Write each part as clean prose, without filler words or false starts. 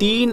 3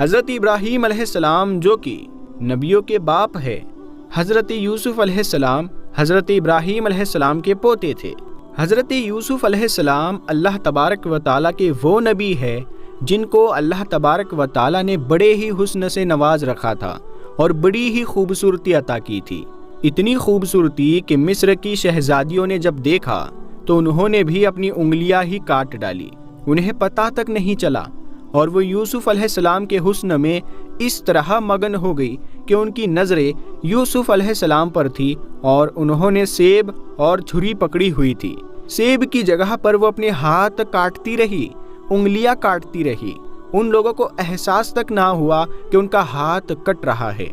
حضرت ابراہیم علیہ السلام جو کہ نبیوں کے باپ ہے، حضرت یوسف علیہ السلام حضرت ابراہیم علیہ السلام کے پوتے تھے۔ حضرت یوسف علیہ السلام اللہ تبارک و تعالیٰ کے وہ نبی ہے جن کو اللہ تبارک و تعالیٰ نے بڑے ہی حسن سے نواز رکھا تھا اور بڑی ہی خوبصورتی عطا کی تھی، اتنی خوبصورتی کہ مصر کی شہزادیوں نے جب دیکھا تو انہوں نے بھی اپنی انگلیاں ہی کاٹ ڈالی، انہیں پتہ تک نہیں چلا، اور وہ یوسف علیہ السلام کے حسن میں اس طرح مگن ہو گئی کہ ان کی نظریں یوسف علیہ السلام پر تھی اور انہوں نے سیب اور چھری پکڑی ہوئی تھی۔ سیب کی جگہ پر وہ اپنے ہاتھ کاٹتی رہی، انگلیاں کاٹتی رہی، ان لوگوں کو احساس تک نہ ہوا کہ ان کا ہاتھ کٹ رہا ہے۔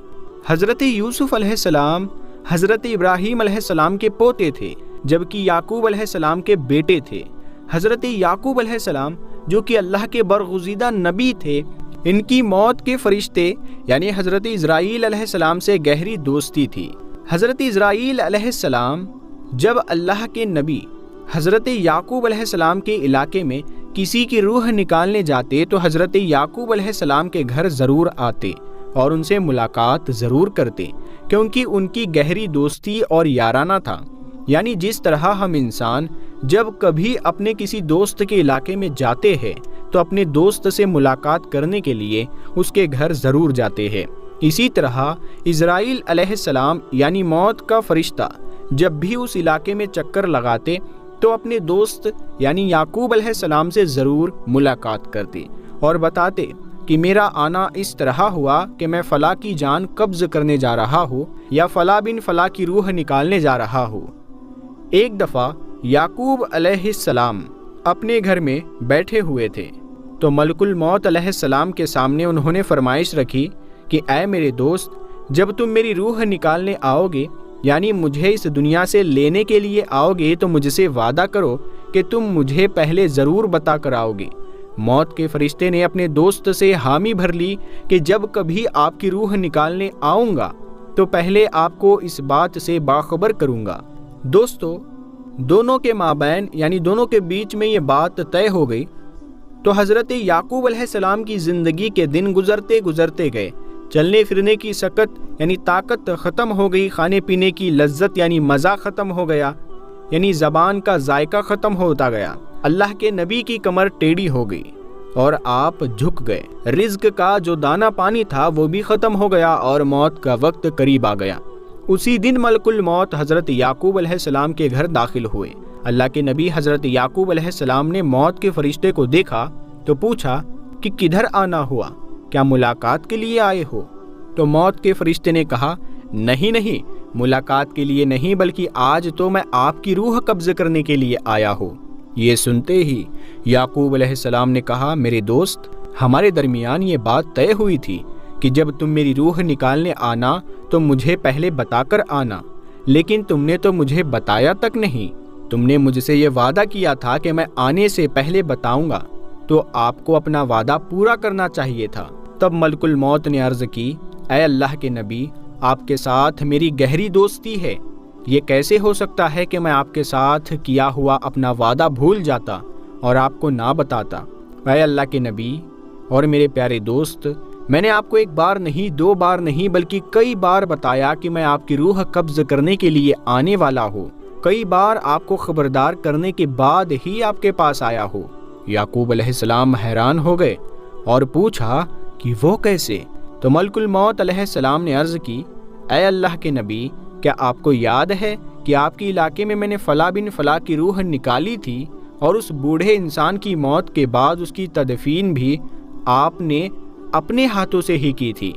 حضرت یوسف علیہ السلام حضرت ابراہیم علیہ السلام کے پوتے تھے، جبکہ یعقوب علیہ السلام کے بیٹے تھے۔ حضرت یعقوب علیہ السلام جو کہ اللہ کے برگزیدہ نبی تھے، ان کی موت کے فرشتے یعنی حضرت اسرائیل علیہ السلام سے گہری دوستی تھی۔ حضرت اسرائیل علیہ السلام جب اللہ کے نبی حضرت یعقوب علیہ السلام کے علاقے میں کسی کی روح نکالنے جاتے تو حضرت یعقوب علیہ السلام کے گھر ضرور آتے اور ان سے ملاقات ضرور کرتے، کیونکہ ان کی گہری دوستی اور یارانہ تھا۔ یعنی جس طرح ہم انسان جب کبھی اپنے کسی دوست کے علاقے میں جاتے ہیں تو اپنے دوست سے ملاقات کرنے کے لیے اس کے گھر ضرور جاتے ہیں، اسی طرح اسرائیل علیہ السلام یعنی موت کا فرشتہ جب بھی اس علاقے میں چکر لگاتے تو اپنے دوست یعنی یعقوب علیہ السلام سے ضرور ملاقات کرتے اور بتاتے کہ میرا آنا اس طرح ہوا کہ میں فلاں کی جان قبض کرنے جا رہا ہوں یا فلاں بن فلاں کی روح نکالنے جا رہا ہوں۔ ایک دفعہ یعقوب علیہ السلام اپنے گھر میں بیٹھے ہوئے تھے تو ملک الموت علیہ السلام کے سامنے انہوں نے فرمائش رکھی کہ اے میرے دوست، جب تم میری روح نکالنے آؤ گے یعنی مجھے اس دنیا سے لینے کے لیے آؤ گے تو مجھ سے وعدہ کرو کہ تم مجھے پہلے ضرور بتا کر آؤ گے۔ موت کے فرشتے نے اپنے دوست سے حامی بھر لی کہ جب کبھی آپ کی روح نکالنے آؤں گا تو پہلے آپ کو اس بات سے باخبر کروں گا۔ دوستو، دونوں کے مابین یعنی دونوں کے بیچ میں یہ بات طے ہو گئی تو حضرت یعقوب علیہ السلام کی زندگی کے دن گزرتے گزرتے گئے، چلنے پھرنے کی سکت یعنی طاقت ختم ہو گئی، کھانے پینے کی لذت یعنی مزہ ختم ہو گیا، یعنی زبان کا ذائقہ ختم ہوتا گیا، اللہ کے نبی کی کمر ٹیڑھی ہو گئی اور آپ جھک گئے، رزق کا جو دانہ پانی تھا وہ بھی ختم ہو گیا اور موت کا وقت قریب آ گیا۔ اسی دن ملک الموت حضرت یعقوب علیہ السلام کے گھر داخل ہوئے۔ اللہ کے نبی حضرت یعقوب علیہ السلام نے موت کے فرشتے کو دیکھا تو پوچھا کہ کدھر آنا ہوا، کیا ملاقات کے لیے آئے ہو؟ تو موت کے فرشتے نے کہا نہیں، ملاقات کے لیے نہیں، بلکہ آج تو میں آپ کی روح قبض کرنے کے لیے آیا ہوں۔ یہ سنتے ہی یعقوب علیہ السلام نے کہا میرے دوست، ہمارے درمیان یہ بات طے ہوئی تھی کہ جب تم میری روح نکالنے آنا تو مجھے پہلے بتا کر آنا، لیکن تم نے تو مجھے بتایا تک نہیں۔ تم نے مجھ سے یہ وعدہ کیا تھا کہ میں آنے سے پہلے بتاؤں گا، تو آپ کو اپنا وعدہ پورا کرنا چاہیے تھا۔ تب ملک الموت نے عرض کی اے اللہ کے نبی، آپ کے ساتھ میری گہری دوستی ہے، یہ کیسے ہو سکتا ہے کہ میں آپ کے ساتھ کیا ہوا اپنا وعدہ بھول جاتا اور آپ کو نہ بتاتا۔ اے اللہ کے نبی اور میرے پیارے دوست، میں نے آپ کو ایک بار نہیں، دو بار نہیں، بلکہ کئی بار بتایا کہ میں آپ کی روح قبض کرنے کے لیے آنے والا ہوں، کئی بار آپ کو خبردار کرنے کے بعد ہی آپ کے پاس آیا ہوں۔ یعقوب علیہ السلام حیران ہو گئے اور پوچھا کہ وہ کیسے؟ تو ملک الموت علیہ السلام نے عرض کی اے اللہ کے نبی، کیا آپ کو یاد ہے کہ آپ کے علاقے میں نے فلاں بن فلاں کی روح نکالی تھی اور اس بوڑھے انسان کی موت کے بعد اس کی تدفین بھی آپ نے اپنے ہاتھوں سے ہی کی تھی؟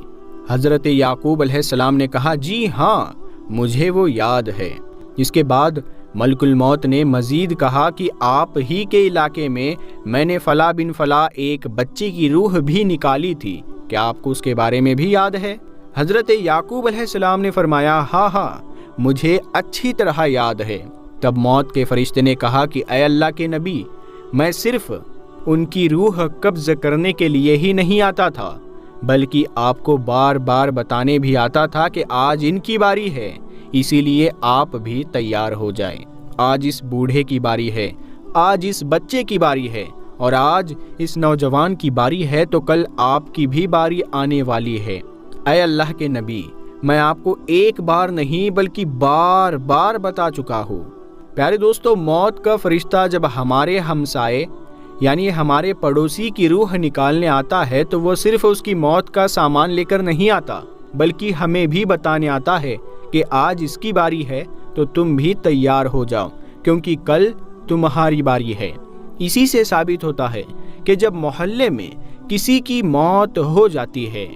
حضرت یعقوب علیہ السلام نے کہا جی ہاں، مجھے وہ یاد ہے۔ اس کے بعد ملک الموت نے مزید کہا کہ آپ ہی کے علاقے میں نے فلاں بن فلاں ایک بچے کی روح بھی نکالی تھی، کیا آپ کو اس کے بارے میں بھی یاد ہے؟ حضرت یعقوب علیہ السلام نے فرمایا ہاں، مجھے اچھی طرح یاد ہے۔ تب موت کے فرشتے نے کہا کہ اے اللہ کے نبی، میں صرف ان کی روح قبض کرنے کے لیے ہی نہیں آتا تھا، بلکہ آپ کو بار بار بتانے بھی آتا تھا کہ آج ان کی باری ہے، اسی لیے آپ بھی تیار ہو جائیں۔ آج اس بوڑھے کی باری ہے، آج اس بچے کی باری ہے، اور آج اس نوجوان کی باری ہے تو کل آپ کی بھی باری آنے والی ہے۔ اے اللہ کے نبی، میں آپ کو ایک بار نہیں بلکہ بار بار بتا چکا ہوں۔ پیارے دوستو، موت کا فرشتہ جب ہمارے ہمسائے یعنی ہمارے پڑوسی کی روح نکالنے آتا ہے تو وہ صرف اس کی موت کا سامان لے کر نہیں آتا، بلکہ ہمیں بھی بتانے آتا ہے کہ آج اس کی باری ہے تو تم بھی تیار ہو جاؤ، کیونکہ کل تمہاری باری ہے۔ اسی سے ثابت ہوتا ہے کہ جب محلے میں کسی کی موت ہو جاتی ہے،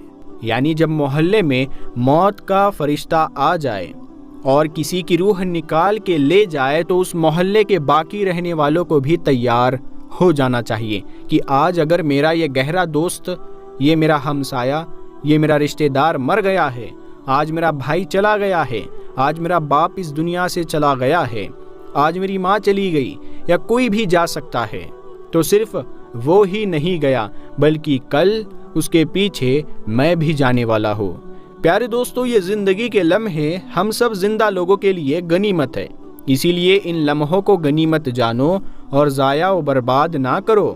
یعنی جب محلے میں موت کا فرشتہ آ جائے اور کسی کی روح نکال کے لے جائے تو اس محلے کے باقی رہنے والوں کو بھی تیار ہو جانا چاہیے کہ آج اگر میرا یہ گہرا دوست، یہ میرا ہمسایہ، یہ میرا رشتہ دار مر گیا ہے، آج میرا بھائی چلا گیا ہے، آج میرا باپ اس دنیا سے چلا گیا ہے، آج میری ماں چلی گئی، یا کوئی بھی جا سکتا ہے، تو صرف وہ ہی نہیں گیا بلکہ کل اس کے پیچھے میں بھی جانے والا ہوں۔ پیارے دوستو، یہ زندگی کے لمحے ہم سب زندہ لوگوں کے لیے غنیمت ہے، اسی لیے ان لمحوں کو غنیمت جانو اور ضائع و برباد نہ کرو۔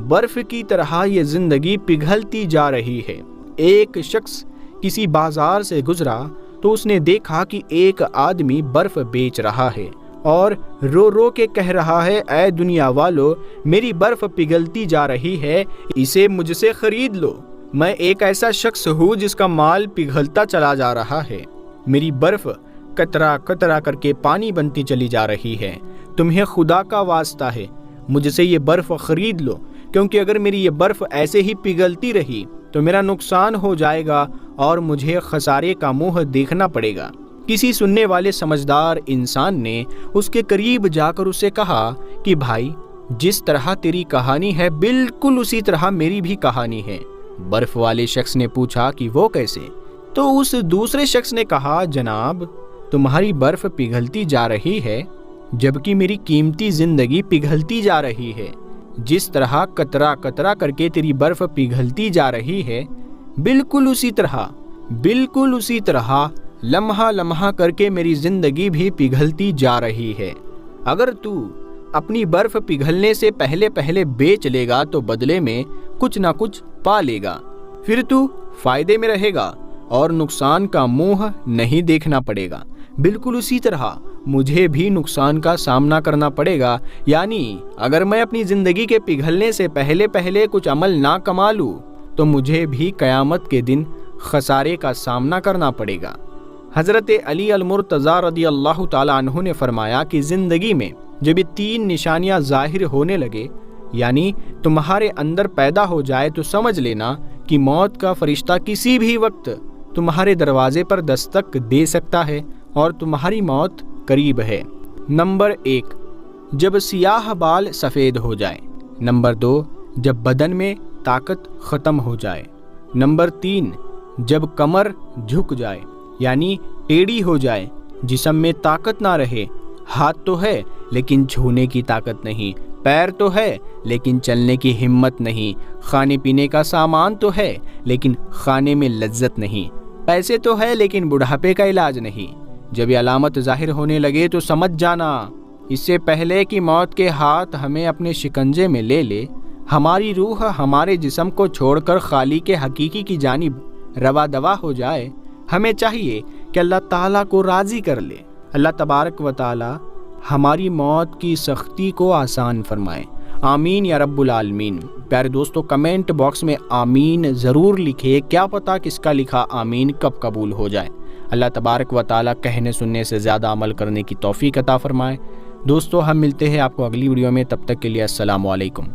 برف کی طرح یہ زندگی پگھلتی جا رہی ہے۔ ایک شخص کسی بازار سے گزرا تو اس نے دیکھا کہ ایک آدمی برف بیچ رہا ہے اور رو رو کے کہہ رہا ہے، اے دنیا والو، میری برف پگھلتی جا رہی ہے، اسے مجھ سے خرید لو۔ میں ایک ایسا شخص ہوں جس کا مال پگھلتا چلا جا رہا ہے، میری برف قطرہ قطرہ کر کے پانی بنتی چلی جا رہی ہے، تمہیں خدا کا واسطہ ہے مجھ سے یہ برف خرید لو، کیونکہ اگر میری یہ برف ایسے ہی پگھلتی رہی تو میرا نقصان ہو جائے گا اور مجھے خسارے کا منہ دیکھنا پڑے گا۔ کسی سننے والے سمجھدار انسان نے اس کے قریب جا کر اسے کہا کہ بھائی، جس طرح تیری کہانی ہے بالکل اسی طرح میری بھی کہانی ہے۔ برف والے شخص نے پوچھا کہ وہ کیسے؟ تو اس دوسرے شخص نے کہا، جناب، تمہاری برف پگھلتی جا رہی ہے جبکہ میری قیمتی زندگی پگھلتی جا رہی ہے۔ جس طرح قطرہ قطرہ کر کے تیری برف پگھلتی جا رہی ہے، بالکل اسی طرح لمحہ لمحہ کر کے میری زندگی بھی پگھلتی جا رہی ہے۔ اگر تو اپنی برف پگھلنے سے پہلے بیچ لے گا تو بدلے میں کچھ نہ کچھ پا لے گا، پھر تو فائدے میں رہے گا اور نقصان کا منہ نہیں دیکھنا پڑے گا۔ بالکل اسی طرح مجھے بھی نقصان کا سامنا کرنا پڑے گا، یعنی اگر میں اپنی زندگی کے پگھلنے سے پہلے کچھ عمل نہ کما لوں تو مجھے بھی قیامت کے دن خسارے کا سامنا کرنا پڑے گا۔ حضرت علی المرتضیٰ رضی اللہ تعالیٰ عنہ نے فرمایا کہ زندگی میں جب یہ 3 نشانیاں ظاہر ہونے لگے، یعنی تمہارے اندر پیدا ہو جائے، تو سمجھ لینا کہ موت کا فرشتہ کسی بھی وقت تمہارے دروازے پر دستک دے سکتا ہے اور تمہاری موت قریب ہے۔ نمبر 1، جب سیاہ بال سفید ہو جائے۔ نمبر 2، جب بدن میں طاقت ختم ہو جائے۔ نمبر 3، جب کمر جھک جائے یعنی ٹیڑھی ہو جائے، جسم میں طاقت نہ رہے، ہاتھ تو ہے لیکن چھونے کی طاقت نہیں، پیر تو ہے لیکن چلنے کی ہمت نہیں، کھانے پینے کا سامان تو ہے لیکن کھانے میں لذت نہیں، پیسے تو ہے لیکن بڑھاپے کا علاج نہیں۔ جب یہ علامت ظاہر ہونے لگے تو سمجھ جانا، اس سے پہلے کہ موت کے ہاتھ ہمیں اپنے شکنجے میں لے لے، ہماری روح ہمارے جسم کو چھوڑ کر خالق حقیقی کی جانب روا دوا ہو جائے، ہمیں چاہیے کہ اللہ تعالیٰ کو راضی کر لے۔ اللہ تبارک و تعالیٰ ہماری موت کی سختی کو آسان فرمائے، آمین یا رب العالمین۔ پیارے دوستو، کمنٹ باکس میں آمین ضرور لکھے، کیا پتہ کس کا لکھا آمین کب قبول ہو جائے۔ اللہ تبارک و تعالیٰ کہنے سننے سے زیادہ عمل کرنے کی توفیق عطا فرمائے۔ دوستو، ہم ملتے ہیں آپ کو اگلی ویڈیو میں، تب تک کے لیے السلام علیکم۔